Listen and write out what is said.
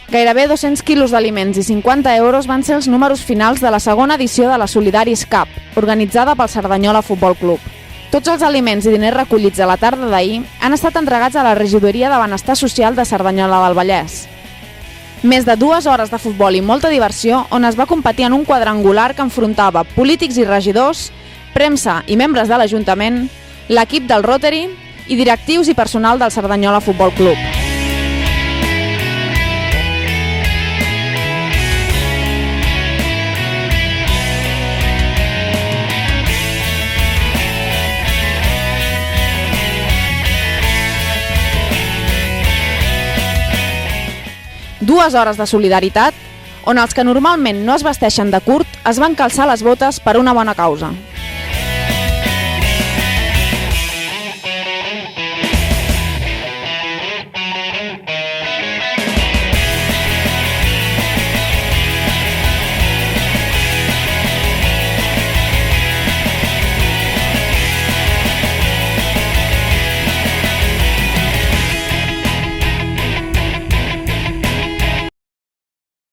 Gairebé 200 quilos d'aliments i 50 euros van ser els números finals de la segona edició de la Solidaris Cup, organitzada pel Cerdanyola Futbol Club. Tots els aliments i diners recollits a la tarda d'ahir han estat entregats a la Regidoria de Benestar Social de Cerdanyola del Vallès. Més de 2 hores de futbol i molta diversió, on es va competir en un quadrangular que enfrontava polítics i regidors, premsa i membres de l'Ajuntament, l'equip del Rotary i directius i personal del Cerdanyola Futbol Club. Dues hores de solidaritat, on els que normalment no es vesteixen de curt es van calçar les botes per una bona causa.